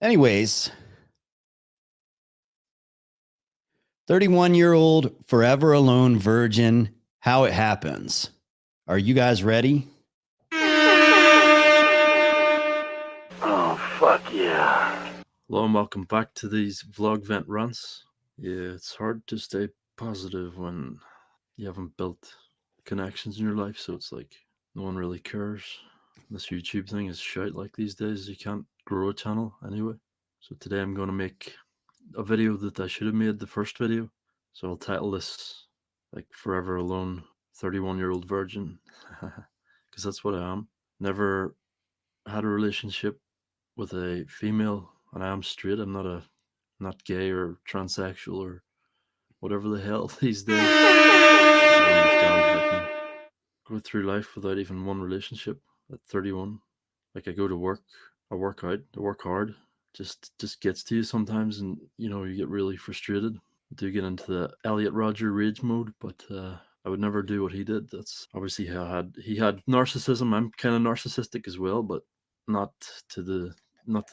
Anyways, 31-year-old forever alone virgin, how it happens. Are you guys ready? Oh, fuck yeah. Hello and welcome back to these vlog vent runs. Yeah, it's hard to stay positive when you haven't built connections in your life, so it's like no one really cares. This YouTube thing is shite like these days. You can't grow a channel anyway. So today I'm going to make a video that I should have made the first video. So I'll title this like Forever Alone 31-year-old virgin, because that's what I am. Never had a relationship with a female, and I am straight. I'm not gay or transsexual or whatever the hell these days. I don't understand how I can go through life without even one relationship at 31. Like, I go to work, I work out, I work hard. Just gets to you sometimes, and you get really frustrated. I do get into the Elliot Rodger rage mode, but I would never do what he did. That's obviously he had narcissism. I'm kind of narcissistic as well, but not to the not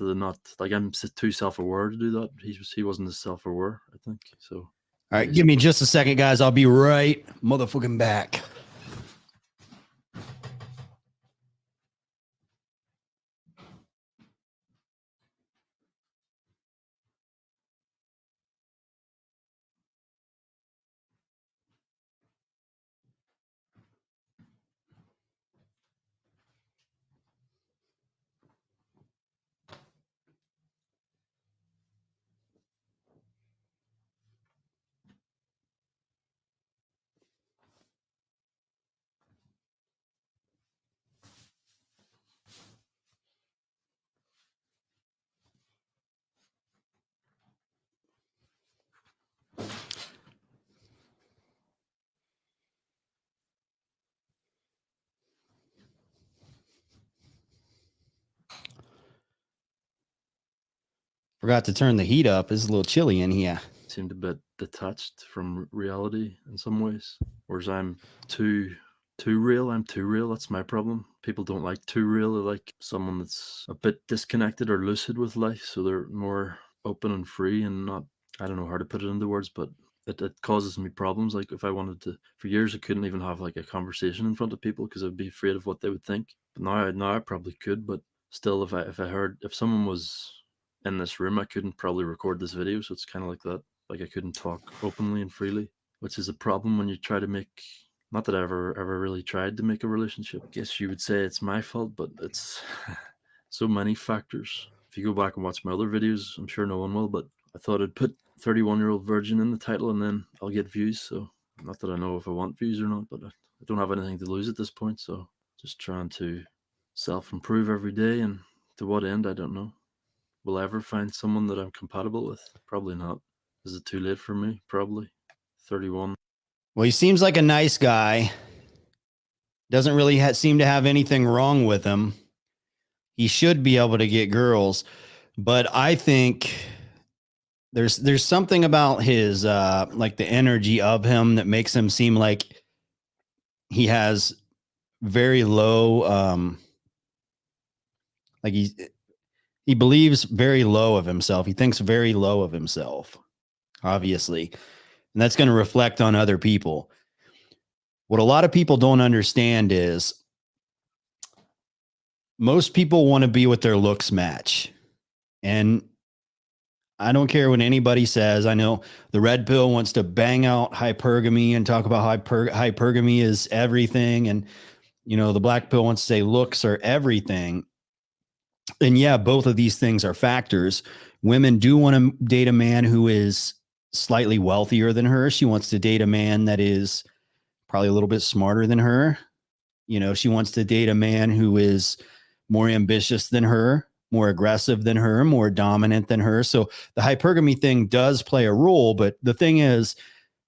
like I'm too self-aware to do that. He wasn't as self-aware, I think. So All right, give me just a second, guys. I'll be right motherfucking back. Forgot to turn the heat up. It's a little chilly in here. Seemed a bit detached from reality in some ways, whereas I'm too real. I'm too real. That's my problem. People don't like too real. They like someone that's a bit disconnected or lucid with life, so they're more open and free and not, I don't know how to put it into words, but it causes me problems. Like, if I wanted to, for years I couldn't even have like a conversation in front of people because I'd be afraid of what they would think. But now I probably could, but still, if someone was in this room, I couldn't probably record this video. So it's kind of like that. Like, I couldn't talk openly and freely, which is a problem when you try to make, not that I ever really tried to make a relationship. I guess you would say it's my fault, but it's so many factors. If you go back and watch my other videos, I'm sure no one will, but I thought I'd put 31-year-old virgin in the title and then I'll get views. So not that I know if I want views or not, but I don't have anything to lose at this point. So just trying to self-improve every day, and to what end, I don't know. Will I ever find someone that I'm compatible with? Probably not. Is it too late for me? Probably. 31. Well, he seems like a nice guy. Doesn't really seem to have anything wrong with him. He should be able to get girls, but I think there's something about his like the energy of him that makes him seem like he has very low like he believes very low of himself. He thinks very low of himself, obviously. And that's going to reflect on other people. What a lot of people don't understand is most people want to be what their looks match. And I don't care what anybody says. I know the red pill wants to bang out hypergamy and talk about hypergamy is everything. And, the black pill wants to say looks are everything. And yeah, both of these things are factors. Women do want to date a man who is slightly wealthier than her. She wants to date a man that is probably a little bit smarter than her. She wants to date a man who is more ambitious than her, more aggressive than her, more dominant than her. So the hypergamy thing does play a role. But the thing is,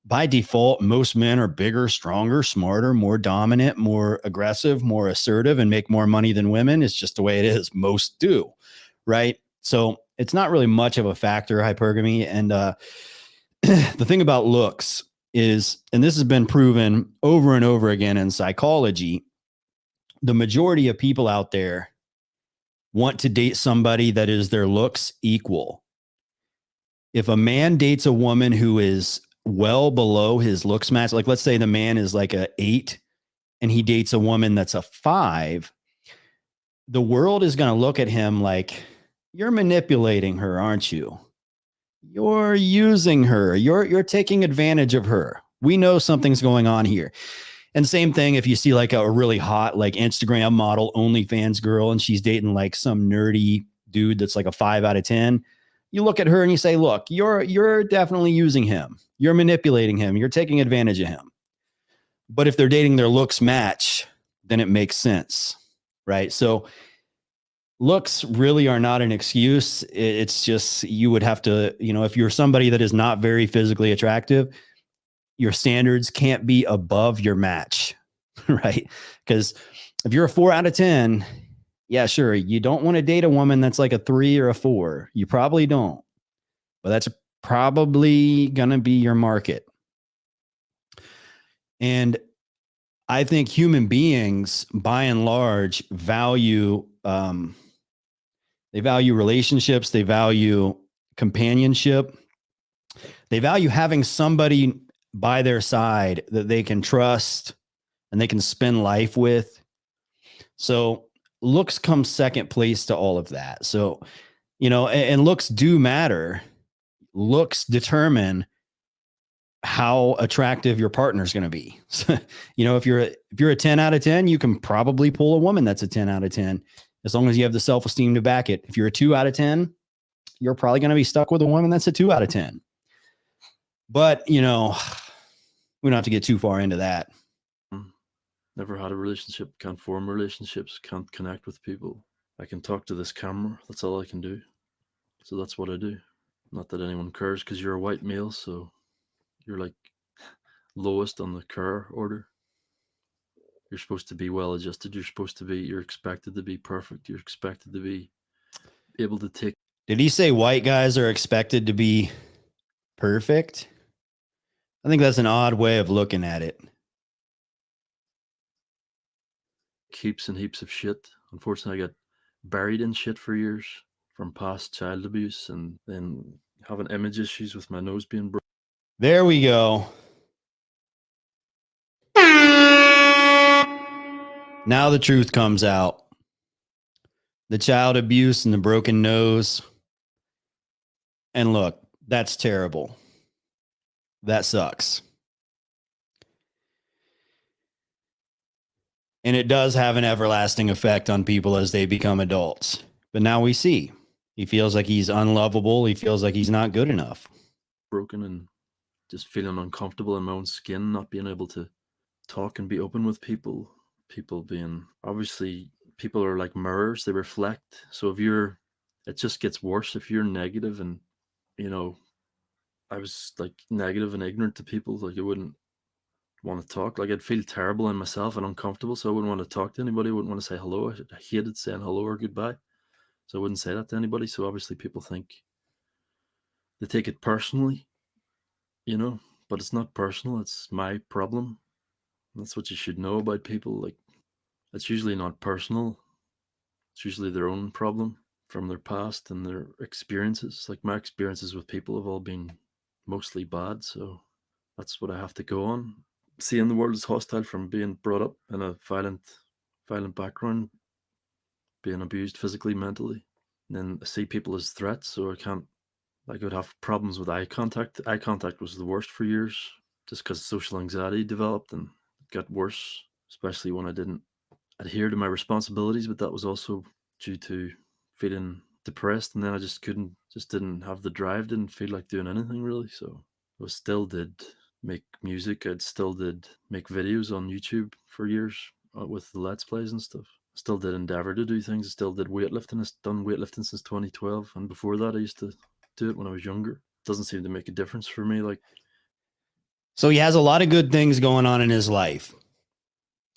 by default, most men are bigger, stronger, smarter, more dominant, more aggressive, more assertive, and make more money than women. It's just the way it is. Most do, right? So it's not really much of a factor, hypergamy. And the thing about looks is, and this has been proven over and over again in psychology, the majority of people out there want to date somebody that is their looks equal. If a man dates a woman who is well below his looks match, like let's say the man is like a 8 and he dates a woman that's a 5, the world is going to look at him like, you're manipulating her, aren't you? You're using her. You're taking advantage of her. We know something's going on here. And same thing if you see like a really hot like Instagram model OnlyFans girl and she's dating like some nerdy dude that's like a 5 out of 10. You look at her and you say, look, you're definitely using him. You're manipulating him. You're taking advantage of him. But if they're dating their looks match, then it makes sense, right? So looks really are not an excuse. It's just you would have to, if you're somebody that is not very physically attractive, your standards can't be above your match, right? Because if you're a 4 out of 10, yeah, sure, you don't want to date a woman that's like a 3 or a 4. You probably don't. But that's probably going to be your market. And I think human beings, by and large, value they value relationships. They value companionship. They value having somebody by their side that they can trust and they can spend life with. So looks come second place to all of that. So, and looks do matter. Looks determine how attractive your partner is going to be. So, if you're a 10 out of 10, you can probably pull a woman that's a 10 out of 10. As long as you have the self-esteem to back it. If you're a 2 out of 10, you're probably going to be stuck with a woman that's a 2 out of 10. But, we don't have to get too far into that. Never had a relationship, can't form relationships, can't connect with people. I can talk to this camera. That's all I can do. So that's what I do. Not that anyone cares because you're a white male, so you're like lowest on the care order. You're supposed to be well adjusted. You're expected to be perfect. You're expected to be able to take. Did he say white guys are expected to be perfect? I think that's an odd way of looking at it. Heaps and heaps of shit. Unfortunately, I got buried in shit for years from past child abuse and then having image issues with my nose being broken. There we go. Now the truth comes out. The child abuse and the broken nose. And look, that's terrible. That sucks. And it does have an everlasting effect on people as they become adults. But now we see he feels like he's unlovable. He feels like he's not good enough. Broken and just feeling uncomfortable in my own skin, not being able to talk and be open with people. People being, obviously, people are like mirrors, they reflect. So it just gets worse if you're negative and, I was like negative and ignorant to people. Like I wouldn't want to talk. Like I'd feel terrible in myself and uncomfortable. So I wouldn't want to talk to anybody. I wouldn't want to say hello. I hated saying hello or goodbye. So I wouldn't say that to anybody. So obviously people think they take it personally, but it's not personal. It's my problem. That's what you should know about people. Like it's usually not personal. It's usually their own problem from their past and their experiences. Like my experiences with people have all been mostly bad. So that's what I have to go on. Seeing the world as hostile from being brought up in a violent background, being abused physically, mentally. And then I see people as threats, so I would have problems with eye contact. Eye contact was the worst for years, just because social anxiety developed and it got worse, especially when I didn't adhere to my responsibilities, but that was also due to feeling depressed, and then I just didn't have the drive, didn't feel like doing anything really. So I still did make music. I still did make videos on YouTube for years with the Let's Plays and stuff. I still did endeavor to do things. I still did weightlifting. I've done weightlifting since 2012, and before that I used to do it when I was younger. It doesn't seem to make a difference for me. So he has a lot of good things going on in his life.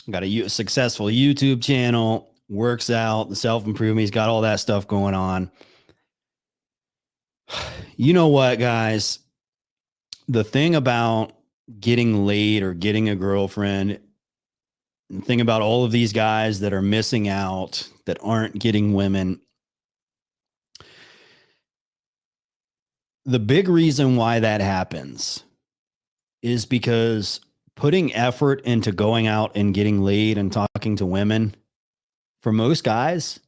Got a successful YouTube channel, works out, the self-improvement. He's got all that stuff going on. You know what, guys? The thing about getting laid or getting a girlfriend, the thing about all of these guys that are missing out, that aren't getting women, The big reason why that happens is because putting effort into going out and getting laid and talking to women for most guys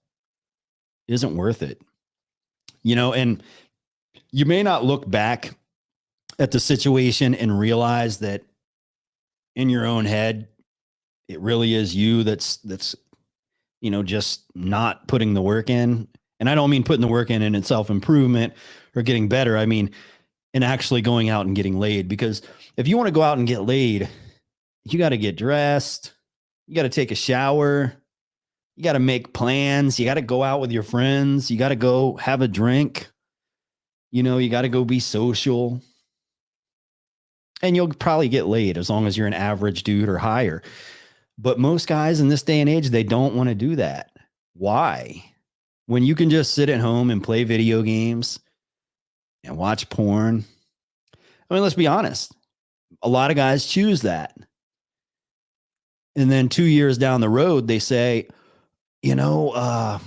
isn't worth it. And you may not look back at the situation and realize that in your own head, it really is you that's just not putting the work in. And I don't mean putting the work in self-improvement or getting better. I mean, in actually going out and getting laid. Because if you want to go out and get laid, you got to get dressed. You got to take a shower. You got to make plans. You got to go out with your friends. You got to go have a drink. You got to go be social. And you'll probably get laid as long as you're an average dude or higher. But most guys in this day and age, they don't want to do that. Why? When you can just sit at home and play video games and watch porn. I mean, let's be honest. A lot of guys choose that. And then 2 years down the road, they say, I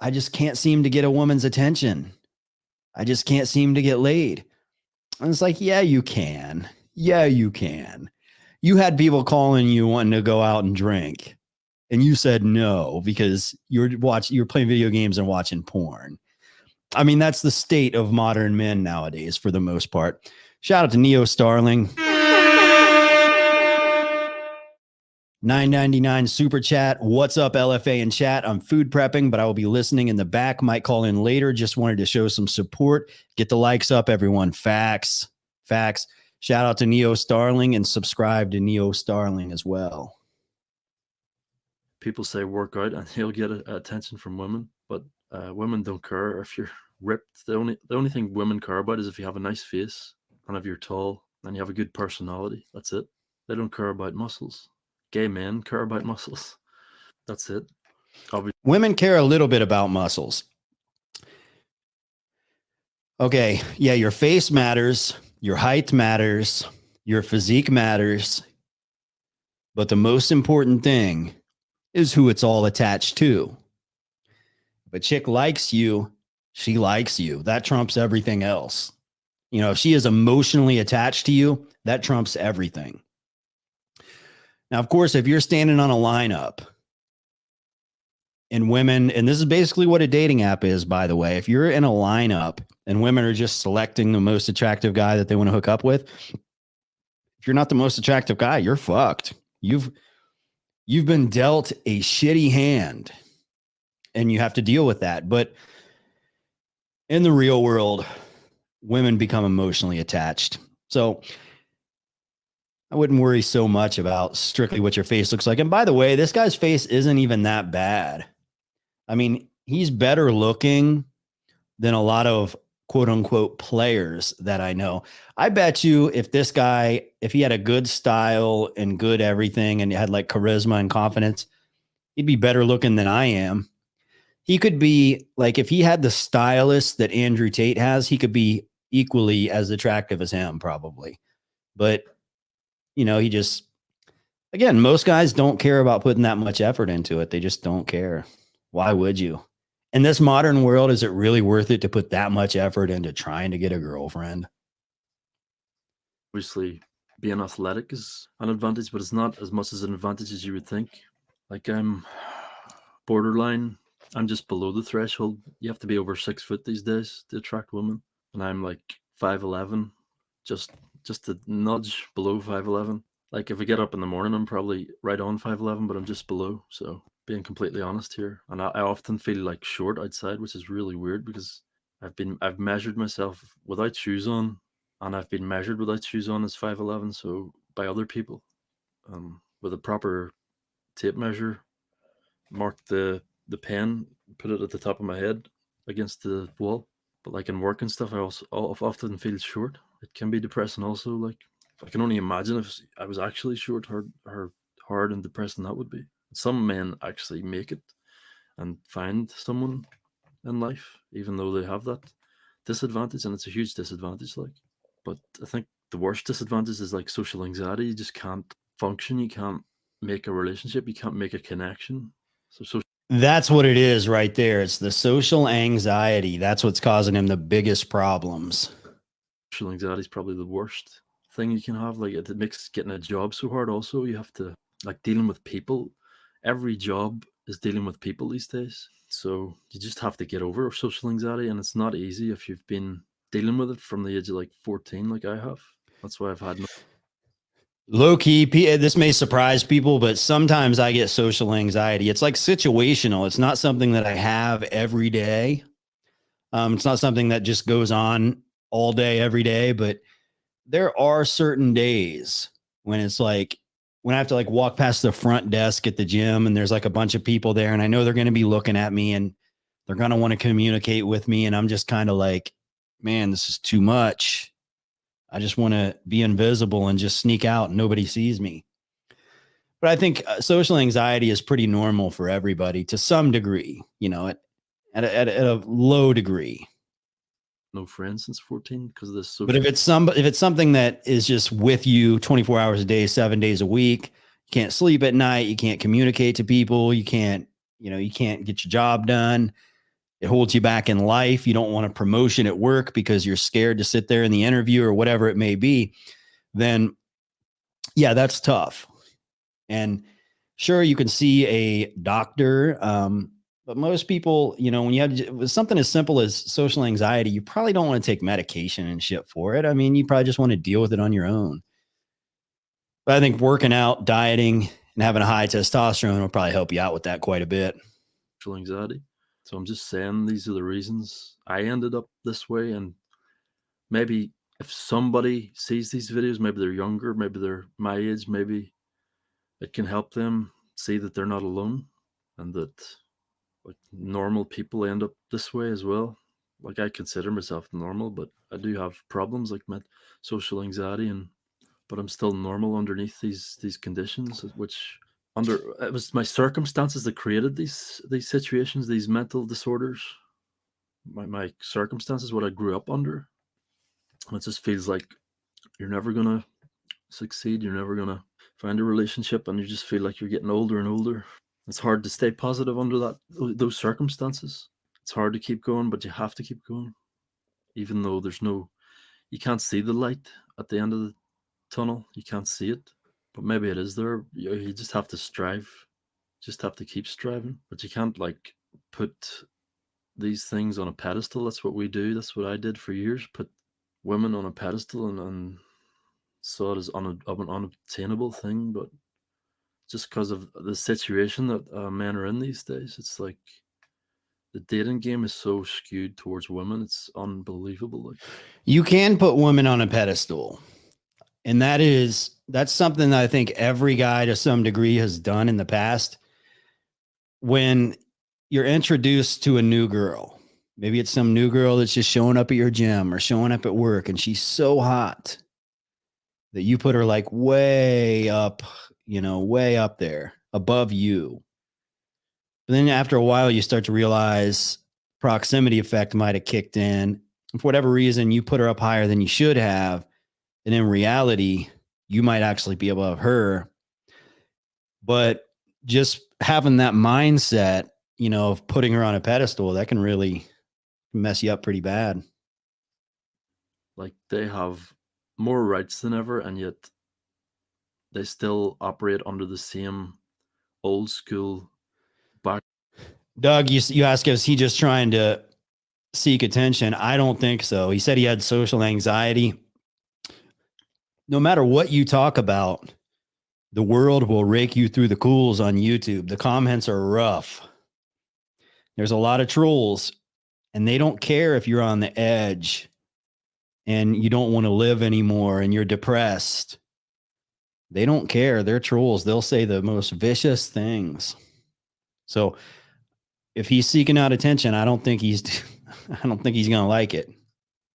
just can't seem to get a woman's attention. I just can't seem to get laid. And it's like, yeah, you can. Yeah, you can. You had people calling you wanting to go out and drink, and you said no because you're playing video games and watching porn. I mean, that's the state of modern men nowadays for the most part. Shout out to Neo Starling. $9.99 super chat. What's up, LFA in chat? I'm food prepping, but I will be listening in the back. Might call in later. Just wanted to show some support. Get the likes up, everyone. Facts. Shout out to Neo Starling and subscribe to Neo Starling as well. People say work out and you'll get attention from women, but women don't care if you're ripped. The only thing women care about is if you have a nice face and if you're tall and you have a good personality. That's it. They don't care about muscles. Gay men care about muscles. That's it. Obviously. Women care a little bit about muscles. Okay, yeah, your face matters, your height matters, your physique matters, but the most important thing is who it's all attached to. If a chick likes you, she likes you. That trumps everything else. If she is emotionally attached to you, that trumps everything. Now, of course, if you're standing on a lineup and women, and this is basically what a dating app is, by the way, if you're in a lineup and women are just selecting the most attractive guy that they want to hook up with, if you're not the most attractive guy, you're fucked. You've been dealt a shitty hand and you have to deal with that. But in the real world, women become emotionally attached. So I wouldn't worry so much about strictly what your face looks like. And by the way, this guy's face isn't even that bad. I mean, he's better looking than a lot of quote unquote players that I know. I bet you if he had a good style and good everything and had like charisma and confidence, he'd be better looking than I am. He could be like, if he had the stylist that Andrew Tate has, he could be equally as attractive as him probably. But he just, again, most guys don't care about putting that much effort into it. They just don't care. Why would you? In this modern world, is it really worth it to put that much effort into trying to get a girlfriend? Obviously, being athletic is an advantage, but it's not as much as an advantage as you would think. Like I'm borderline. I'm just below the threshold. You have to be over 6 foot these days to attract women. And I'm like 5'11", just a nudge below 5'11". Like if I get up in the morning, I'm probably right on 5'11", but I'm just below. So being completely honest here, and I often feel like short outside, which is really weird because I've measured myself without shoes on, and I've been measured without shoes on as 5'11", so by other people, with a proper tape measure, marked the pen, put it at the top of my head against the wall. But like in work and stuff, I often feel short. It can be depressing also. Like I can only imagine if I was actually short, how hard and depressing that would be. Some men actually make it and find someone in life, even though they have that disadvantage, and it's a huge disadvantage. Like, but I think the worst disadvantage is like social anxiety. You just can't function. You can't make a relationship. You can't make a connection. So that's what it is right there. It's the social anxiety. That's what's causing him the biggest problems. social anxiety is probably the worst thing you can have. Like, it makes getting a job so hard. Also, you have to, like, dealing with people. Every job is dealing with people these days. So you just have to get over social anxiety, and it's not easy if you've been dealing with it from the age of like 14, like I have. That's why I've had no. Low key, this may surprise people, but sometimes I get social anxiety. It's like situational. It's not something that I have every day. It's not something that just goes on all day, every day, but there are certain days when it's like when I have to like walk past the front desk at the gym and there's like a bunch of people there and I know they're going to be looking at me and they're going to want to communicate with me. And I'm just kind of like, man, this is too much. I just want to be invisible and just sneak out and nobody sees me. But I think social anxiety is pretty normal for everybody to some degree, you know, at a low degree. No friends since 14 because of this social. But if it's something that is just with you 24 hours a day, 7 days a week, you can't sleep at night, you can't communicate to people, you can't get your job done. It holds you back in life. You don't want a promotion at work because you're scared to sit there in the interview or whatever it may be. Then yeah, that's tough. And sure, you can see a doctor, but most people, when you have something as simple as social anxiety, you probably don't want to take medication and shit for it. I mean, you probably just want to deal with it on your own. But I think working out, dieting, and having a high testosterone will probably help you out with that quite a bit. Social anxiety. So I'm just saying these are the reasons I ended up this way. And maybe if somebody sees these videos, maybe they're younger, maybe they're my age, maybe it can help them see that they're not alone and that like normal people end up this way as well. Like I consider myself normal, but I do have problems like my social anxiety but I'm still normal underneath these conditions, which it was my circumstances that created these situations, these mental disorders. My circumstances, what I grew up under. And it just feels like you're never gonna succeed, you're never gonna find a relationship, and you just feel like you're getting older and older. It's hard to stay positive under those circumstances. It's hard to keep going, but you have to keep going, even though you can't see the light at the end of the tunnel. You can't see it, but maybe it is there. You just have to strive. Just have to keep striving, but you can't like put these things on a pedestal. That's what we do. That's what I did for years. Put women on a pedestal and saw it as an unobtainable thing, but just because of the situation that men are in these days, it's like the dating game is so skewed towards women. It's unbelievable. Like, you can put women on a pedestal, and that's something that I think every guy to some degree has done in the past. When you're introduced to a new girl, maybe it's some new girl that's just showing up at your gym or showing up at work, and she's so hot that you put her like way up, way up there above you. But then after a while, you start to realize proximity effect might have kicked in. And for whatever reason, you put her up higher than you should have. And in reality, you might actually be above her. But just having that mindset, of putting her on a pedestal, that can really mess you up pretty bad. Like they have more rights than ever, and yet they still operate under the same old school back. Doug, you ask, is he just trying to seek attention? I don't think so. He said he had social anxiety. No matter what you talk about, the world will rake you through the cools on YouTube. The comments are rough. There's a lot of trolls, and they don't care if you're on the edge and you don't want to live anymore and you're depressed. They don't care. They're trolls. They'll say the most vicious things. So if he's seeking out attention, I don't think he's going to like it.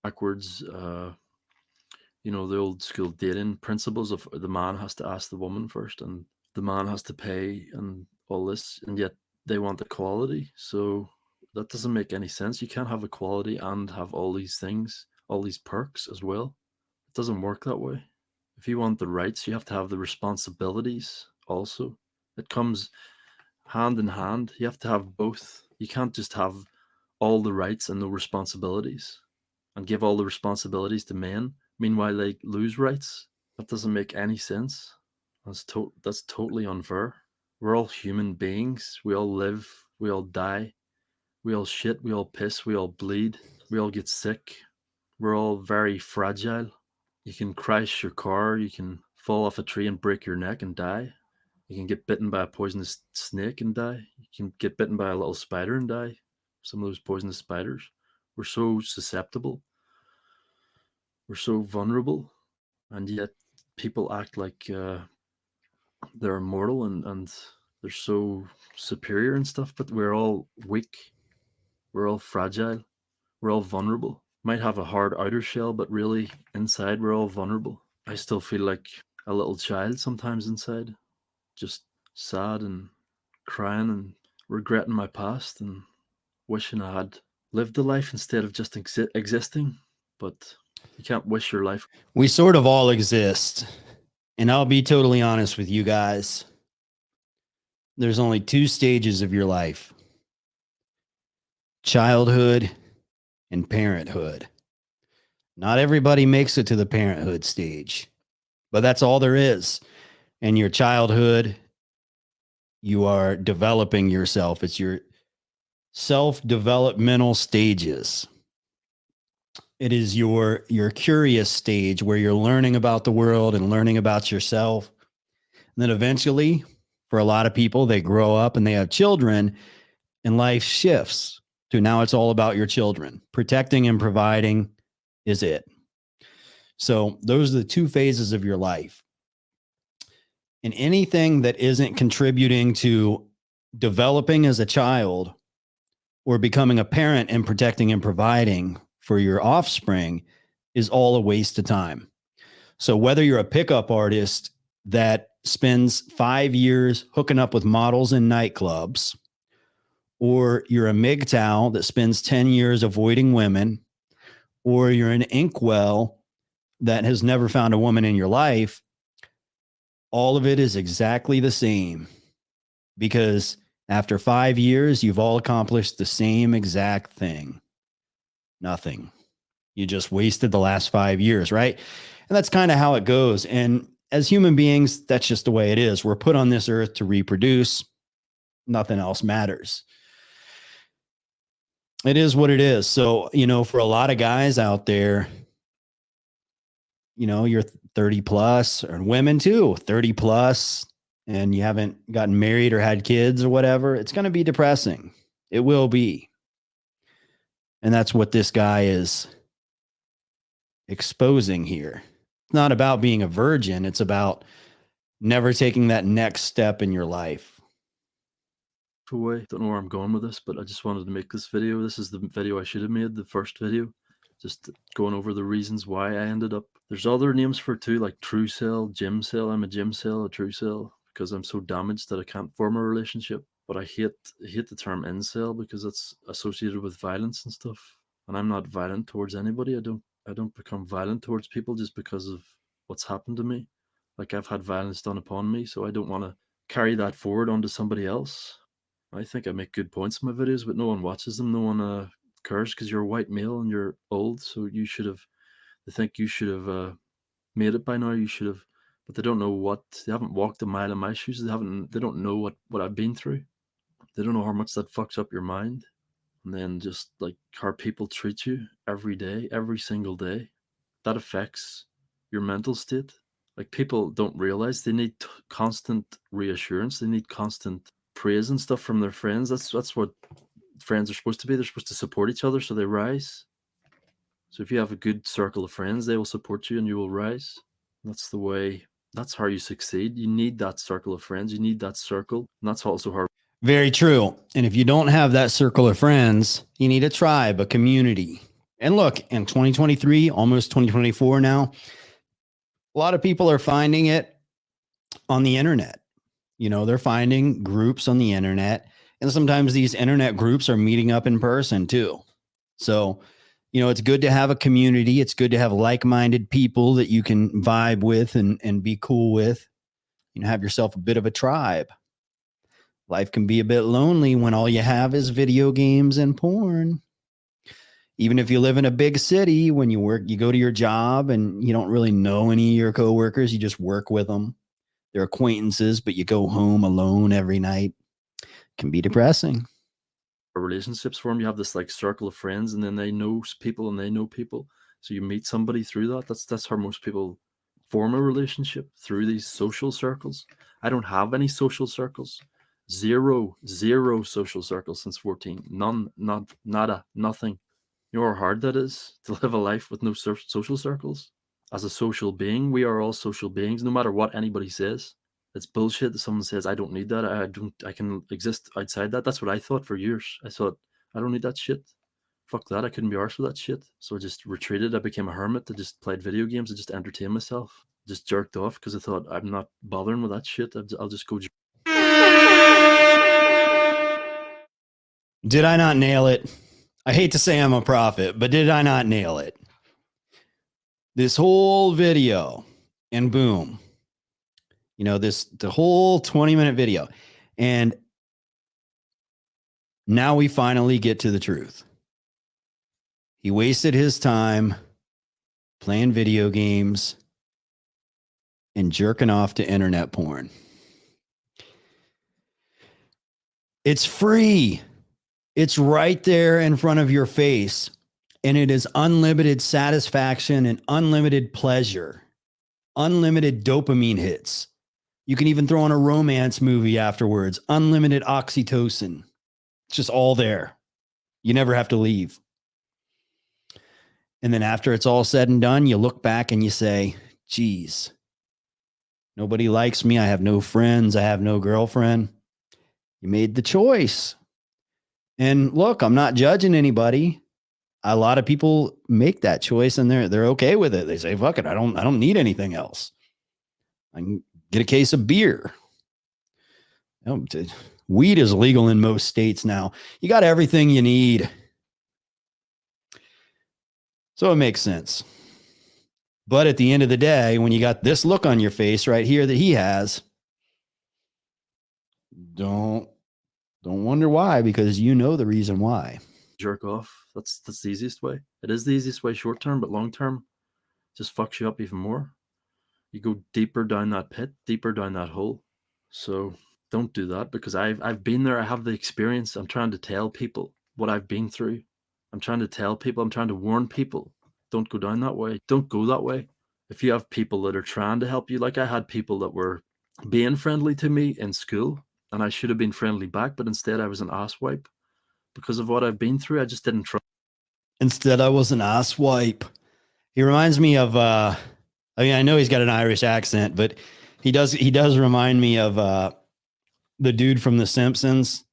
Backwards, the old school dating principles of the man has to ask the woman first and the man has to pay and all this, and yet they want equality. So that doesn't make any sense. You can't have equality and have all these things, all these perks as well. It doesn't work that way. If you want the rights, you have to have the responsibilities also. It comes hand in hand. You have to have both. You can't just have all the rights and no responsibilities. and give all the responsibilities to men. Meanwhile, they lose rights. That doesn't make any sense. That's totally unfair. We're all human beings. We all live. We all die. We all shit. We all piss. We all bleed. We all get sick. We're all very fragile. You can crash your car. You can fall off a tree and break your neck and die. You can get bitten by a poisonous snake and die. You can get bitten by a little spider and die. Some of those poisonous spiders. We're so susceptible. We're so vulnerable. And yet people act like they're immortal and they're so superior and stuff, but we're all weak. We're all fragile. We're all vulnerable. Might have a hard outer shell, but really inside we're all vulnerable. I still feel like a little child sometimes inside, just sad and crying and regretting my past and wishing I had lived the life instead of just existing. But you can't wish your life. We sort of all exist. And I'll be totally honest with you guys. There's only 2 stages of your life: childhood and parenthood. Not everybody makes it to the parenthood stage, but that's all there is. In your childhood, you are developing yourself. It's your self-developmental stages. It is your curious stage where you're learning about the world and learning about yourself. And then eventually, for a lot of people, they grow up and they have children, and life shifts to now it's all about your children. Protecting and providing is it. So those are the 2 phases of your life. And anything that isn't contributing to developing as a child or becoming a parent and protecting and providing for your offspring is all a waste of time. So whether you're a pickup artist that spends 5 years hooking up with models in nightclubs, or you're a MGTOW that spends 10 years avoiding women, or you're an inkwell that has never found a woman in your life, all of it is exactly the same, because after 5 years, you've all accomplished the same exact thing. Nothing. You just wasted the last 5 years, right? And that's kind of how it goes. And as human beings, that's just the way it is. We're put on this earth to reproduce. Nothing else matters. It is what it is. So, for a lot of guys out there, you're 30 plus, or women too, 30 plus, and you haven't gotten married or had kids or whatever, it's going to be depressing. It will be. And that's what this guy is exposing here. It's not about being a virgin. It's about never taking that next step in your life. Away. Don't know where I'm going with this, but I just wanted to make this video. This is the video I should have made, the first video. Just going over the reasons why I ended up. There's other names for it too, like true cell, gym cell. I'm a gym cell, a true cell, because I'm so damaged that I can't form a relationship. But I hate the term incel because it's associated with violence and stuff. And I'm not violent towards anybody. I don't become violent towards people just because of what's happened to me. Like, I've had violence done upon me, so I don't want to carry that forward onto somebody else. I think I make good points in my videos, but no one watches them. No one cares because you're a white male and you're old, so they think you should have made it by now. You should have, but they don't know they haven't walked a mile in my shoes. They don't know what I've been through. They don't know how much that fucks up your mind. And then just like how people treat you every day, every single day, that affects your mental state. Like, people don't realize they need constant reassurance. They need constant praise and stuff from their friends. That's what friends are supposed to be. They're supposed to support each other so they rise. So if you have a good circle of friends, they will support you and you will rise. That's how you succeed. You need that circle of friends. You need that circle. And that's also how. Very true. And if you don't have that circle of friends, you need a tribe, a community. And look, in 2023, almost 2024 now, a lot of people are finding it on the internet. They're finding groups on the internet, and sometimes these internet groups are meeting up in person too. So, it's good to have a community. It's good to have like-minded people that you can vibe with and be cool with. Have yourself a bit of a tribe. Life can be a bit lonely when all you have is video games and porn. Even if you live in a big city, when you work, you go to your job and you don't really know any of your coworkers. You just work with them. They're acquaintances, but you go home alone every night. It can be depressing. Relationships form. You have this like circle of friends, and then they know people and they know people. So you meet somebody through that. That's how most people form a relationship, through these social circles. I don't have any social circles. Zero social circles since 14. None, not nada, nothing. You know how hard that is to live a life with no social circles? As a social being, we are all social beings, no matter what anybody says. It's bullshit that someone says, I don't need that. I can exist outside that. That's what I thought for years. I thought, I don't need that shit. Fuck that. I couldn't be arsed with that shit. So I just retreated. I became a hermit. I just played video games. I just entertained myself. Just jerked off because I thought, I'm not bothering with that shit. I'll just go. Did I not nail it? I hate to say I'm a prophet, but did I not nail it? This whole video, and boom, the whole 20-minute video. And now we finally get to the truth. He wasted his time playing video games and jerking off to internet porn. It's free. It's right there in front of your face. And it is unlimited satisfaction and unlimited pleasure, unlimited dopamine hits. You can even throw on a romance movie afterwards, unlimited oxytocin. It's just all there. You never have to leave. And then after it's all said and done, you look back and you say, geez, nobody likes me. I have no friends. I have no girlfriend. You made the choice. And look, I'm not judging anybody. A lot of people make that choice and they're okay with it. They say, fuck it, I don't need anything else. I can get a case of beer. Weed is legal in most states now. You got everything you need. So it makes sense. But at the end of the day, when you got this look on your face right here that he has, don't wonder why, because you know the reason why. Jerk off. That's the easiest way. It is the easiest way short term, but long term just fucks you up even more. You go deeper down that pit, deeper down that hole. So don't do that, because I've been there. I have the experience. I'm trying to tell people what I've been through. I'm trying to tell people, I'm trying to warn people, don't go down that way. Don't go that way. If you have people that are trying to help you, like I had people that were being friendly to me in school, and I should have been friendly back, but instead I was an asswipe because of what I've been through. I just didn't trust. Instead, I was an asswipe. He reminds me of, I know he's got an Irish accent, but he does remind me of the dude from The Simpsons.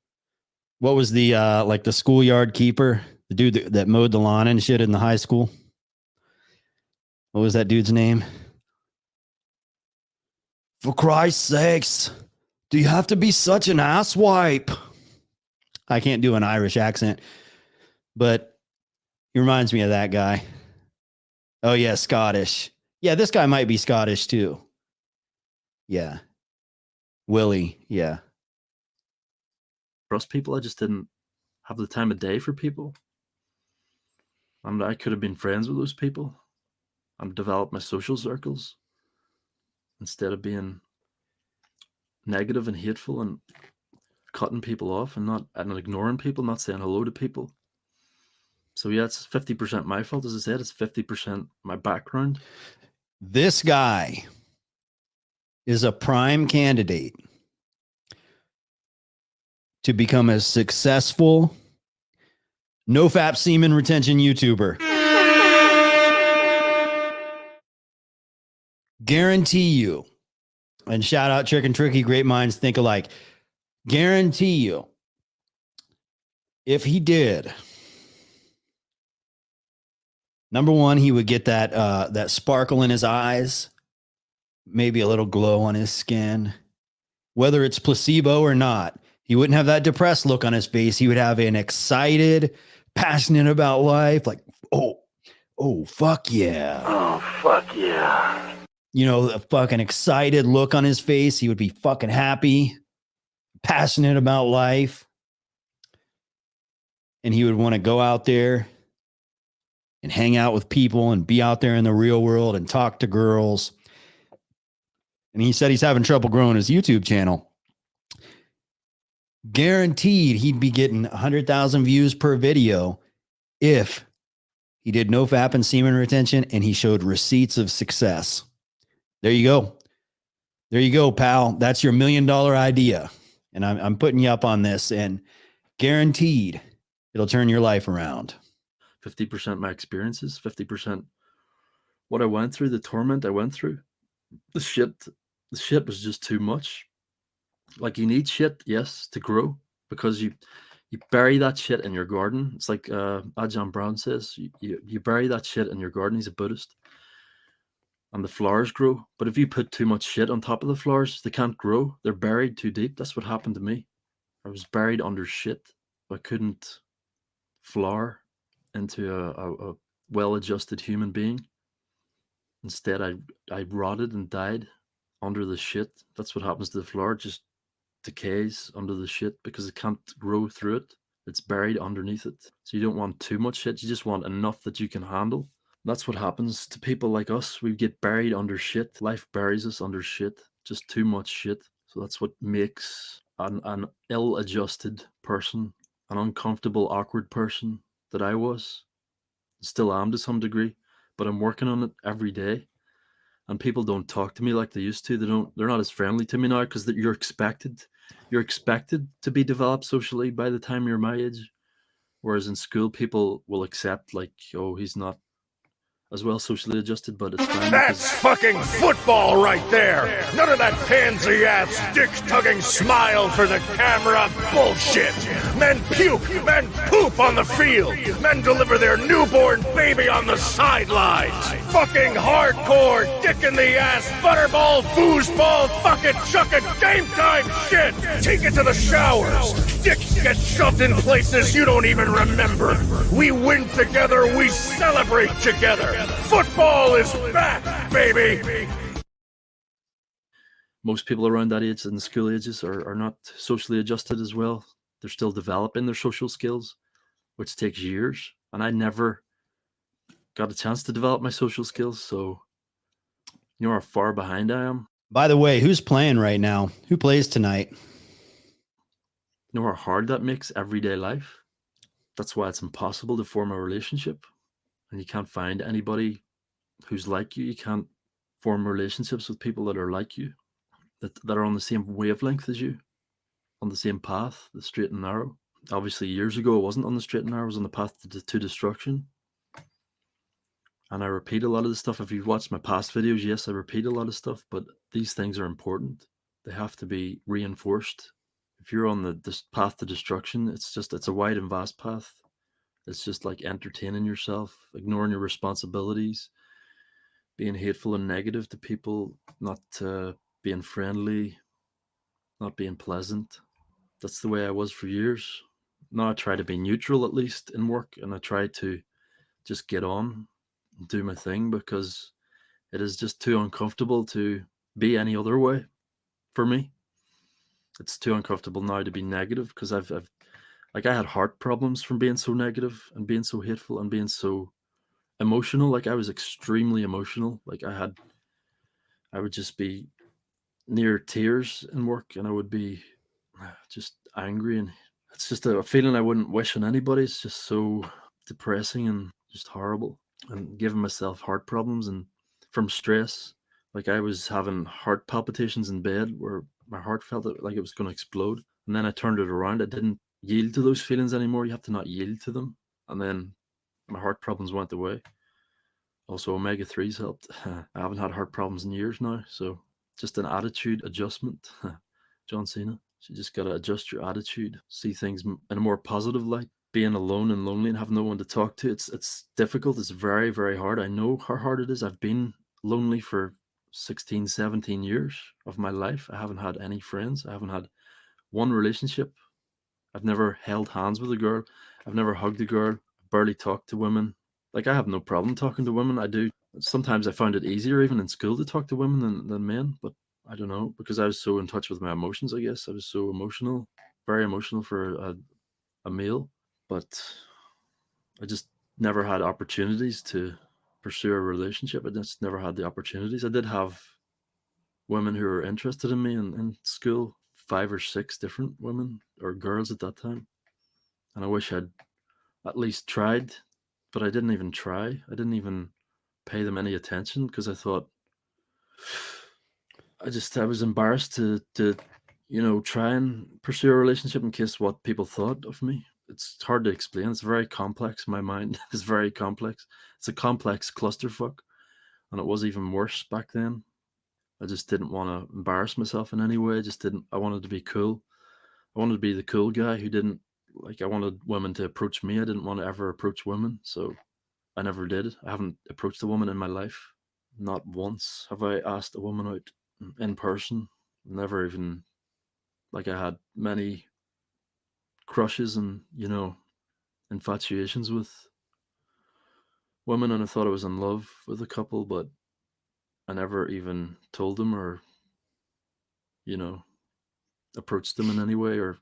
What was the like the schoolyard keeper, the dude that mowed the lawn and shit in the high school? What was that dude's name? For Christ's sakes, do you have to be such an asswipe? I can't do an Irish accent, but he reminds me of that guy. Oh yeah, Scottish. Yeah, this guy might be Scottish too. Yeah. Willie, yeah. Trust people. I just didn't have the time of day for people. And I could have been friends with those people and developed my social circles instead of being negative and hateful and cutting people off and ignoring people, not saying hello to people. So yeah, it's 50% my fault. As I said, it's 50% my background. This guy is a prime candidate to become a successful no fap semen retention YouTuber. Guarantee you. And shout out Trick and Tricky, great minds think alike. Guarantee you, if he did, number one, he would get that sparkle in his eyes, maybe a little glow on his skin. Whether it's placebo or not, he wouldn't have that depressed look on his face. He would have an excited, passionate about life, like, oh, fuck yeah. Oh, fuck yeah. A fucking excited look on his face. He would be fucking happy, passionate about life. And he would want to go out there and hang out with people and be out there in the real world and talk to girls. And he said he's having trouble growing his YouTube channel. Guaranteed he'd be getting 100,000 views per video if he did no FAP and semen retention and he showed receipts of success. There you go. There you go, pal. That's your $1 million idea. And I'm putting you up on this, and guaranteed it'll turn your life around. 50% my experiences, 50% what I went through, the torment I went through. The shit was just too much. Like, you need shit, yes, to grow, because you bury that shit in your garden. It's like Ajahn Brown says, you bury that shit in your garden. He's a Buddhist. And the flowers grow. But if you put too much shit on top of the flowers, they can't grow. They're buried too deep. That's what happened to me. I was buried under shit. I couldn't flower into a well-adjusted human being. Instead, I rotted and died under the shit. That's what happens to the flower. It just decays under the shit because it can't grow through it. It's buried underneath it. So you don't want too much shit. You just want enough that you can handle. That's what happens to people like us. We get buried under shit. Life buries us under shit. Just too much shit. So that's what makes an ill-adjusted person, an uncomfortable, awkward person that I was. Still am to some degree, but I'm working on it every day. And people don't talk to me like they used to. They're not as friendly to me now because you're expected to be developed socially by the time you're my age. Whereas in school, people will accept, like, oh, he's not as well socially adjusted, but it's fine. That's fucking football right there. None of that pansy-ass, dick-tugging smile for the camera bullshit. Men puke, men poop on the field. Men deliver their newborn baby on the sidelines. Fucking hardcore, dick-in-the-ass, butterball, foosball, fucking chuck-it, game time shit. Take it to the showers. Dicks get shoved in places you don't even remember. We win together, we celebrate together. Football is back, baby! Most people around that age and the school ages are not socially adjusted as well. They're still developing their social skills, which takes years. And I never got a chance to develop my social skills. So, you know how far behind I am? By the way, who's playing right now? Who plays tonight? You know how hard that makes everyday life? That's why it's impossible to form a relationship. And you can't find anybody who's like you. You can't form relationships with people that are like you, that are on the same wavelength as you, on the same path, the straight and narrow. Obviously, years ago, I wasn't on the straight and narrow. I was on the path to destruction. And I repeat a lot of the stuff. If you've watched my past videos, yes, I repeat a lot of stuff, but these things are important. They have to be reinforced. If you're on this path to destruction, it's a wide and vast path. It's just like entertaining yourself, ignoring your responsibilities, being hateful and negative to people, not being friendly, not being pleasant. That's the way I was for years. Now I try to be neutral, at least in work, and I try to just get on and do my thing, because it is just too uncomfortable to be any other way for me. It's too uncomfortable now to be negative, because I had heart problems from being so negative and being so hateful and being so emotional. Like, I was extremely emotional. Like, I would just be near tears in work, and I would be just angry, and it's just a feeling I wouldn't wish on anybody. It's just so depressing and just horrible, and giving myself heart problems and from stress. Like, I was having heart palpitations in bed where my heart felt like it was going to explode, and then I turned it around. I didn't yield to those feelings anymore. You have to not yield to them, and then my heart problems went away. Also, omega-3s helped. I haven't had heart problems in years now, so just an attitude adjustment. John Cena. So you just got to adjust your attitude, see things in a more positive light. Being alone and lonely and have no one to talk to, it's difficult. It's very, very hard. I know how hard it is. I've been lonely for 16, 17 years of my life. I haven't had any friends. I haven't had one relationship. I've never held hands with a girl. I've never hugged a girl. I barely talked to women. Like, I have no problem talking to women. I do. Sometimes I found it easier even in school to talk to women than men, but I don't know, because I was so in touch with my emotions, I guess. I was so emotional, very emotional for a male. But I just never had opportunities to pursue a relationship. I just never had the opportunities. I did have women who were interested in me in school, 5 or 6 different women or girls at that time. And I wish I'd at least tried, but I didn't even try. I didn't even pay them any attention because I thought I was embarrassed to try and pursue a relationship in case what people thought of me. It's hard to explain. It's very complex. My mind is very complex. It's a complex clusterfuck, and it was even worse back then. I just didn't want to embarrass myself in any way. I just didn't. I wanted to be cool. I wanted to be the cool guy who didn't like. I wanted women to approach me. I didn't want to ever approach women, so I never did. I haven't approached a woman in my life. Not once have I asked a woman out in person. Never even like I had many crushes and infatuations with women, and I thought I was in love with a couple, but I never even told them or you know approached them in any way or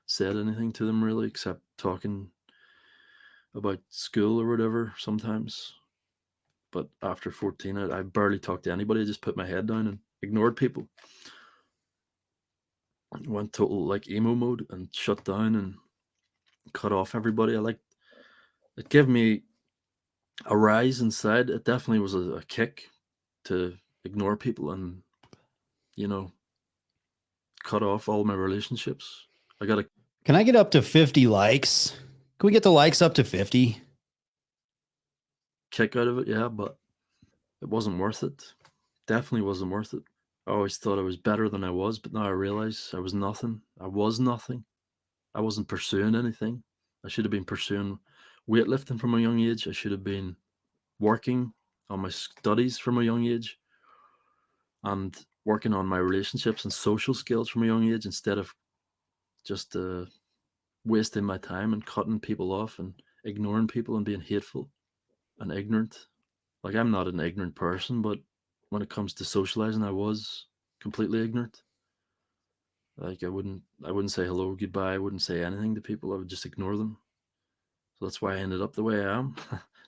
said anything to them really, except talking about school or whatever sometimes. But after 14, I barely talked to anybody. I just put my head down and ignored people. Went total like emo mode and shut down and cut off everybody. It gave me a rise inside. It definitely was a kick to ignore people and you know cut off all my relationships. I got a Can I get up to 50 likes? Can we get the likes up to 50? kick out of it, yeah, but it wasn't worth it. Definitely wasn't worth it. I always thought I was better than I was, but now I realize I was nothing. I was nothing. I wasn't pursuing anything. I should have been pursuing weightlifting from a young age. I should have been working on my studies from a young age and working on my relationships and social skills from a young age instead of just wasting my time and cutting people off and ignoring people and being hateful and ignorant. Like, I'm not an ignorant person, but when it comes to socializing, I was completely ignorant. Like, I wouldn't say hello, goodbye. I wouldn't say anything to people. I would just ignore them. So that's why I ended up the way I am.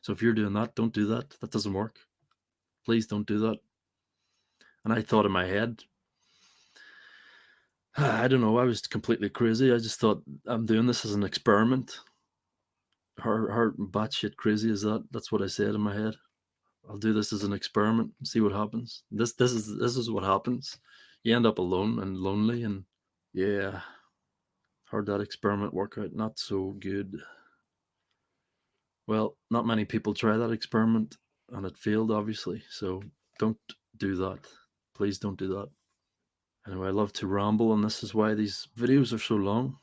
So if you're doing that, don't do that. That doesn't work. Please don't do that. And I thought in my head, I don't know, I was completely crazy. I just thought I'm doing this as an experiment. How batshit crazy is that? That's what I said in my head. I'll do this as an experiment, see what happens. This is what happens. You end up alone and lonely, and yeah, how'd that experiment work out? Not so good. Well, not many people try that experiment, and it failed, obviously. So don't do that. Please don't do that. Anyway, I love to ramble, and this is why these videos are so long.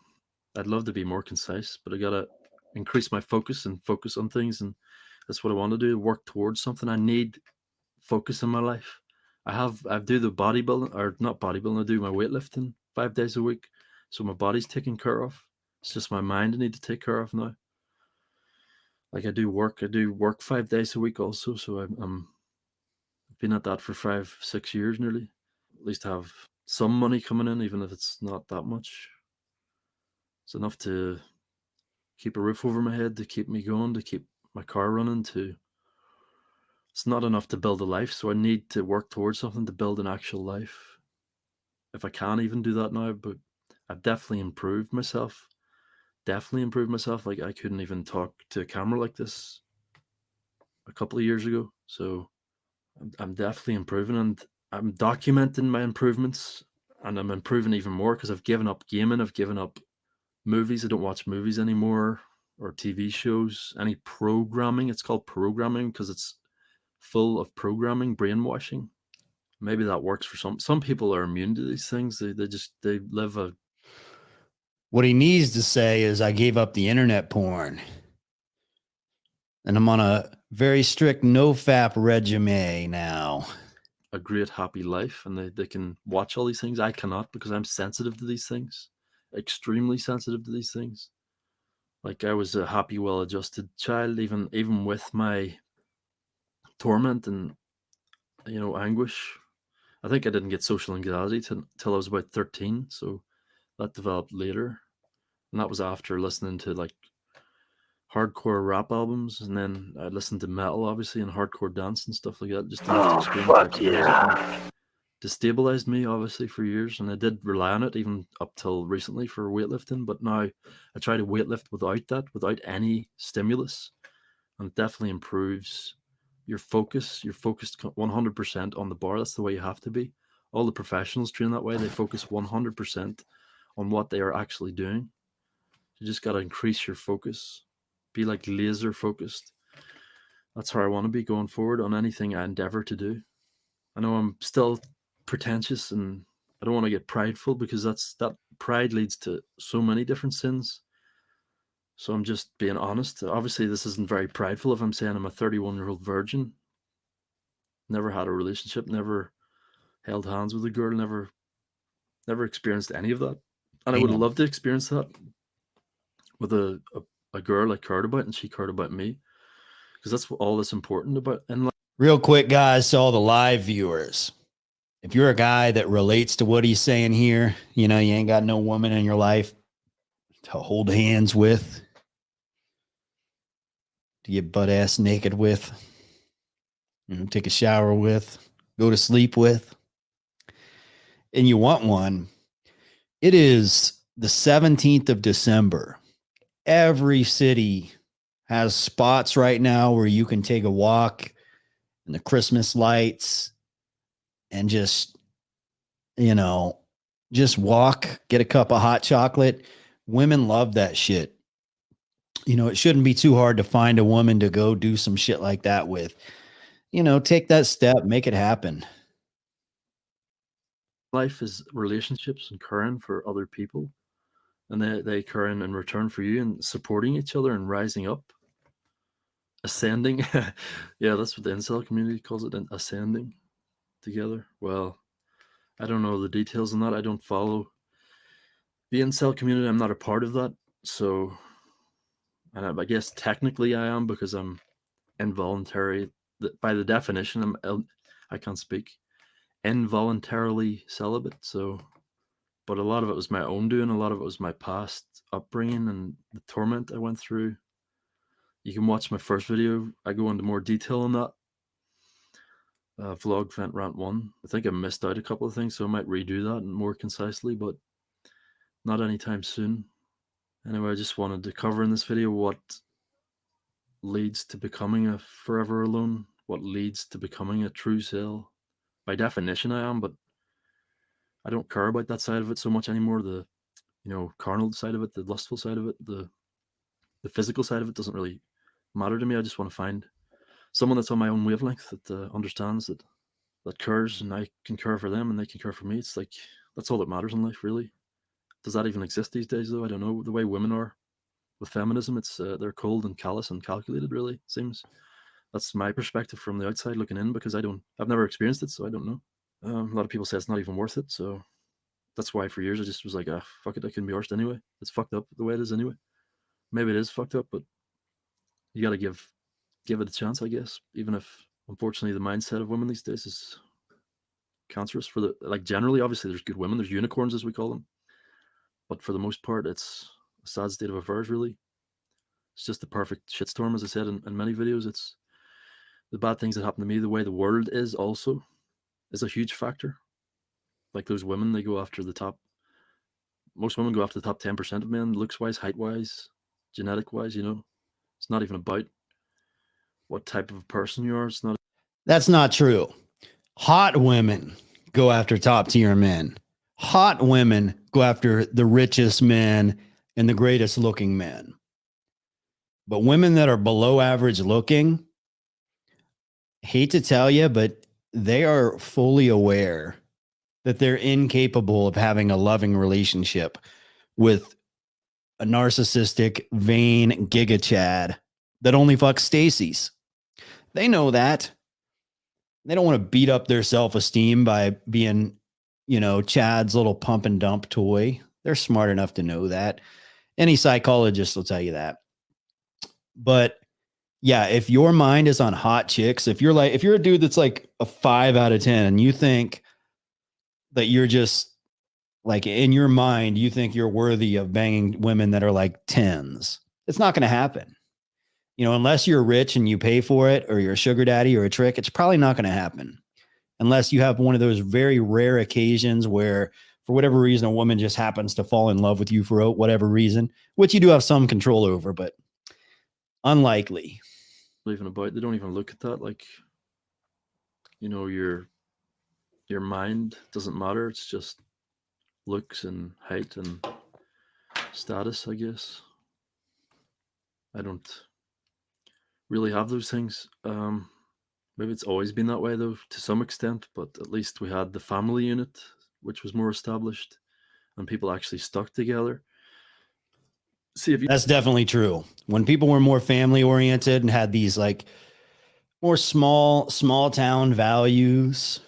I'd love to be more concise, but I gotta increase my focus and focus on things, and that's what I want to do. Work towards something. I need focus in my life. I do the bodybuilding, or not bodybuilding. I do my weightlifting 5 days a week, so my body's taken care of. It's just my mind I need to take care of now. Like I do work 5 days a week also, so I've been at that for 5 6 years nearly. At least have some money coming in, even if it's not that much. It's enough to keep a roof over my head, to keep me going, to keep my car running. It's not enough to build a life, so I need to work towards something to build an actual life. If I can't even do that now, but I've definitely improved myself. Definitely improved myself. Like I couldn't even talk to a camera like this a couple of years ago. So I'm definitely improving, and I'm documenting my improvements, and I'm improving even more because I've given up gaming. I've given up movies. I don't watch movies anymore or TV shows. Any programming. It's called programming because it's full of programming, brainwashing. Maybe that works for some people are immune to these things. They live a What he needs to say is, I gave up the internet porn and I'm on a very strict no fap regime now. great happy life, and they can watch all these things. I cannot because I'm sensitive to these things, extremely sensitive to these things. Like I was a happy, well-adjusted child, even with my torment and anguish. I think I didn't get social anxiety till I was about 13, so that developed later, and that was after listening to like hardcore rap albums, and then I listened to metal, obviously, and hardcore dance and stuff like that, just the most extreme types of music. And it destabilized me, obviously, for years, and I did rely on it even up till recently for weightlifting. But now I try to weightlift without that, without any stimulus, and it definitely improves your focus. You're focused 100% on the bar. That's the way you have to be. All the professionals train that way. They focus 100% on what they are actually doing. You just got to increase your focus. Be like laser focused. That's how I want to be going forward on anything I endeavor to do. I know I'm still pretentious, and I don't want to get prideful, because that pride leads to so many different sins. So I'm just being honest. Obviously, this isn't very prideful if I'm saying I'm a 31-year-old virgin. Never had a relationship, never held hands with a girl, never experienced any of that. And I would have loved to experience that with a girl I cared about, and she cared about me, because that's all that's important about in life. Real quick, guys, to all the live viewers, if you're a guy that relates to what he's saying here, you know, you ain't got no woman in your life to hold hands with, to get butt ass naked with, you know, take a shower with, go to sleep with, and you want one, it is the 17th of December. Every city has spots right now where you can take a walk in the Christmas lights and just, you know, just walk, get a cup of hot chocolate. Women love that shit. You know, it shouldn't be too hard to find a woman to go do some shit like that with. You know, take that step, make it happen. Life is relationships and caring for other people, and they caring in return for you, and supporting each other and rising up, ascending. Yeah, that's what the incel community calls it, ascending together. Well, I don't know the details on that. I don't follow the incel community. I'm not a part of that. So, and I guess technically I am, because I'm involuntary. By the definition, I can't speak. Involuntarily celibate. So, but a lot of it was my own doing. A lot of it was my past upbringing and the torment I went through. You can watch my first video. I go into more detail on that. Vlog Vent Rant 1. I think I missed out a couple of things, so I might redo that more concisely, but not anytime soon. Anyway, I just wanted to cover in this video what leads to becoming a forever alone, what leads to becoming a true cell. By definition, I am, but I don't care about that side of it so much anymore. The, you know, carnal side of it, the lustful side of it, the physical side of it doesn't really matter to me. I just want to find someone that's on my own wavelength, that understands, that cares, and I can care for them and they can care for me. It's like, that's all that matters in life, really. Does that even exist these days, though? I don't know. The way women are with feminism, it's they're cold and callous and calculated, really, it seems. That's my perspective from the outside looking in, because I've never experienced it, so I don't know. A lot of people say it's not even worth it, so that's why for years I just was like, fuck it, I couldn't be arsed anyway. It's fucked up the way it is anyway. Maybe it is fucked up, but you gotta give it a chance, I guess, even if, unfortunately, the mindset of women these days is cancerous. For the, like, generally, obviously there's good women, there's unicorns, as we call them, but for the most part it's a sad state of affairs, really. It's just the perfect shitstorm, as I said in many videos. It's the bad things that happen to me, the way the world is also is a huge factor. Like those women, they go after the top. Most women go after the top 10% of men, looks wise, height wise, genetic wise. You know, it's not even about what type of person you are. It's not. That's not true. Hot women go after top tier men. Hot women go after the richest men and the greatest looking men. But women that are below average looking, hate to tell you, but they are fully aware that they're incapable of having a loving relationship with a narcissistic, vain Giga Chad that only fucks Stacy's. They know that. They don't want to beat up their self-esteem by being, you know, Chad's little pump and dump toy. They're smart enough to know that. Any psychologist will tell you that. But yeah, if your mind is on hot chicks, if you're a dude that's like a 5 out of 10 and you think that you're just like, in your mind, you think you're worthy of banging women that are like 10s, it's not going to happen. You know, unless you're rich and you pay for it, or you're a sugar daddy or a trick, it's probably not going to happen. Unless you have one of those very rare occasions where, for whatever reason, a woman just happens to fall in love with you for whatever reason, which you do have some control over, but unlikely. Even about, they don't even look at that. Like, you know, your mind doesn't matter. It's just looks and height and status, I guess. I don't really have those things. Maybe it's always been that way, though, to some extent, but at least we had the family unit, which was more established, and people actually stuck together. See, if you That's definitely true. When people were more family oriented and had these like more small town values,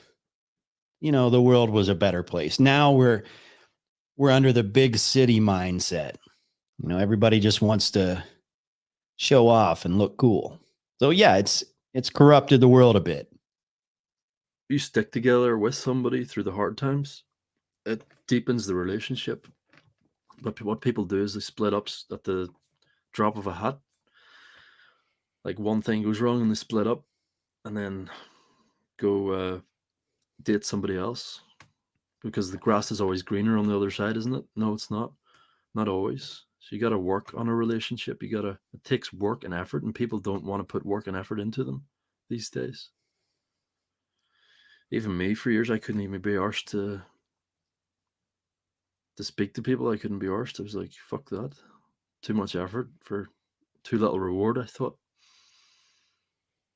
you know, the world was a better place. Now we're under the big city mindset. You know, everybody just wants to show off and look cool. So yeah, it's corrupted the world a bit. you stick together with somebody through the hard times, it deepens the relationship. But what people do is they split up at the drop of a hat. Like, one thing goes wrong and they split up, and then go date somebody else, because the grass is always greener on the other side, isn't it? No, it's not. Not always. So you got to work on a relationship. It takes work and effort, and people don't want to put work and effort into them these days. Even me, for years, I couldn't even be arsed to speak to people. I couldn't be arsed. I was like, fuck that. Too much effort for too little reward, I thought.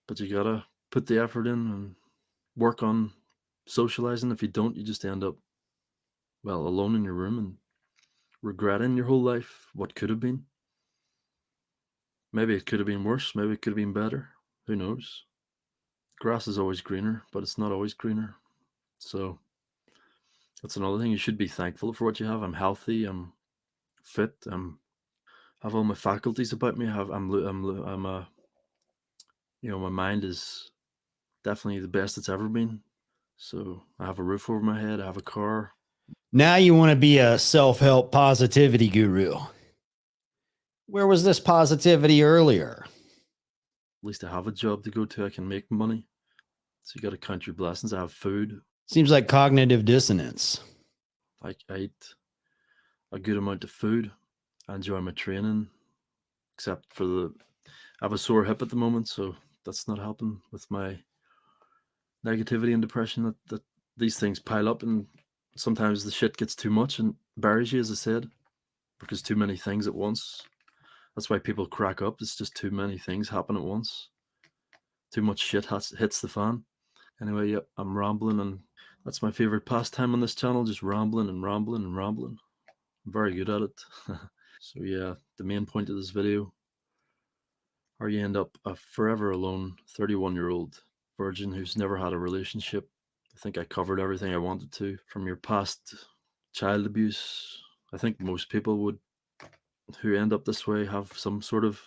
But you got to put the effort in and work on socializing. If you don't, you just end up, well, alone in your room and regretting your whole life what could have been. Maybe it could have been worse. Maybe it could have been better. Who knows? Grass is always greener, but it's not always greener. So that's another thing. You should be thankful for what you have. I'm healthy. I'm fit. Have all my faculties about me. You know, my mind is definitely the best it's ever been. So I have a roof over my head. I have a car. Now you want to be a self-help positivity guru. Where was this positivity earlier? At least I have a job to go to. I can make money. So you got to count your blessings. I have food. Seems like cognitive dissonance. I eat a good amount of food. I enjoy my training, except for I have a sore hip at the moment, so that's not helping with my negativity and depression. That these things pile up, and sometimes the shit gets too much and buries you, as I said, because too many things at once. That's why people crack up. It's just too many things happen at once. Too much shit hits the fan. Anyway, yeah, I'm rambling, and that's my favorite pastime on this channel, just rambling and rambling and rambling. I'm very good at it. So yeah, the main point of this video: or you end up a forever alone 31-year-old virgin who's never had a relationship. I think I covered everything I wanted to. From your past child abuse, I think most people would, who end up this way, have some sort of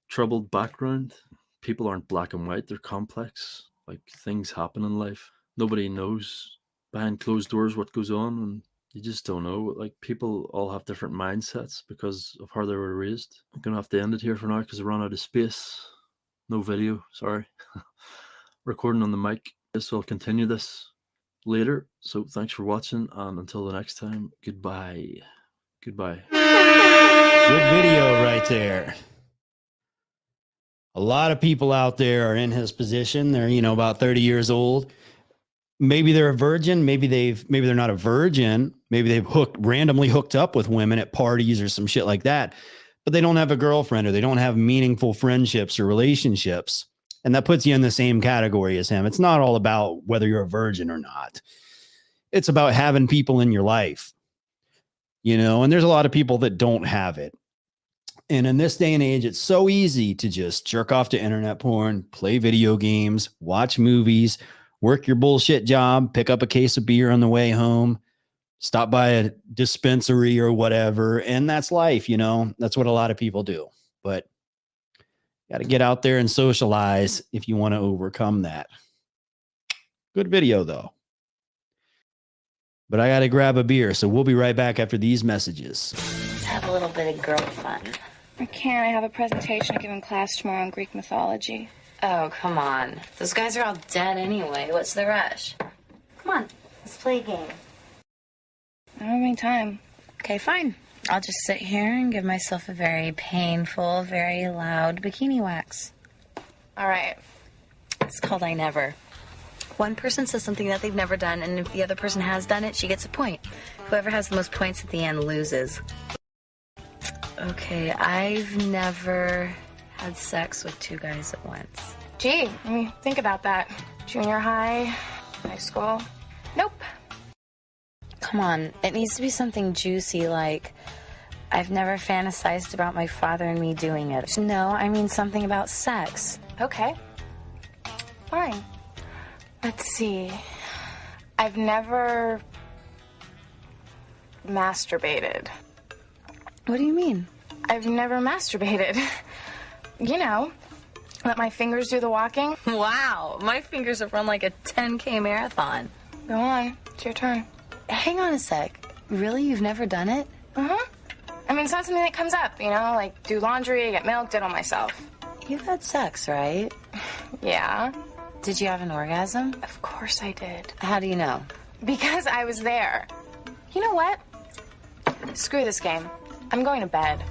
troubled background. People aren't black and white, they're complex. Like, things happen in life. Nobody knows behind closed doors what goes on, and you just don't know. Like, people all have different mindsets because of how they were raised. I'm gonna have to end it here for now because I ran out of space. No video, sorry. Recording on the mic. So I'll continue this later. So thanks for watching, and until the next time, goodbye. Goodbye. Good video right there. A lot of people out there are in his position. They're, you know, about 30 years old. Maybe they're a virgin. Maybe they're not a virgin. Maybe they've randomly hooked up with women at parties or some shit like that, but they don't have a girlfriend, or they don't have meaningful friendships or relationships. And that puts you in the same category as him. It's not all about whether you're a virgin or not. It's about having people in your life, you know, and there's a lot of people that don't have it. And in this day and age, it's so easy to just jerk off to internet porn, play video games, watch movies, work your bullshit job, pick up a case of beer on the way home, stop by a dispensary or whatever. And that's life, you know, that's what a lot of people do. But got to get out there and socialize if you want to overcome that. Good video, though. But I got to grab a beer, so we'll be right back after these messages. Let's have a little bit of girl fun. I can't. I have a presentation to give in class tomorrow on Greek mythology. Oh, come on. Those guys are all dead anyway. What's the rush? Come on, let's play a game. I don't have any time. Okay, fine. I'll just sit here and give myself a very painful, very loud bikini wax. All right. It's called I Never. One person says something that they've never done, and if the other person has done it, she gets a point. Whoever has the most points at the end loses. Okay, I've never had sex with two guys at once. Gee, let me think about that. Junior high, high school. Nope. Come on, it needs to be something juicy like, I've never fantasized about my father and me doing it. No, I mean something about sex. Okay. Fine. Let's see. I've never masturbated. What do you mean? I've never masturbated. You know, let my fingers do the walking. Wow, my fingers have run like a 10K marathon. Go on, it's your turn. Hang on a sec. Really, you've never done it? Uh-huh. I mean, it's not something that comes up, you know, like do laundry, get milk, did all myself. You've had sex, right? Yeah. Did you have an orgasm? Of course I did. How do you know? Because I was there. You know what? Screw this game. I'm going to bed.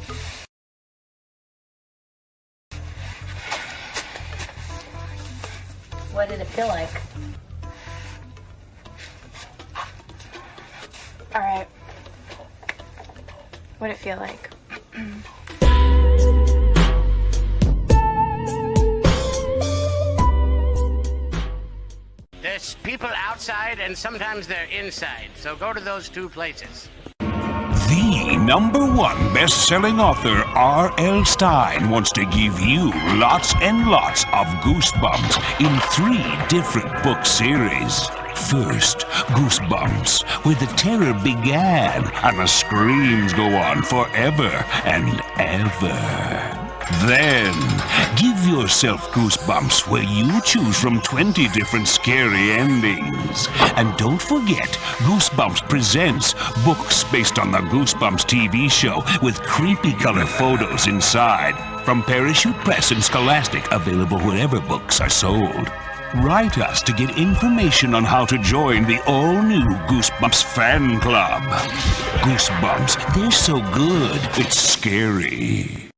What did it feel like? All right. What'd it feel like? There's people outside and sometimes they're inside, so go to those two places. The #1 best-selling author R.L. Stine wants to give you lots and lots of goosebumps in 3 different book series. First, Goosebumps, where the terror began and the screams go on forever and ever. Then, give yourself goosebumps where you choose from 20 different scary endings. And don't forget, Goosebumps presents books based on the Goosebumps TV show with creepy color photos inside. From Parachute Press and Scholastic, available wherever books are sold. Write us to get information on how to join the all-new Goosebumps fan club. Goosebumps, they're so good, it's scary.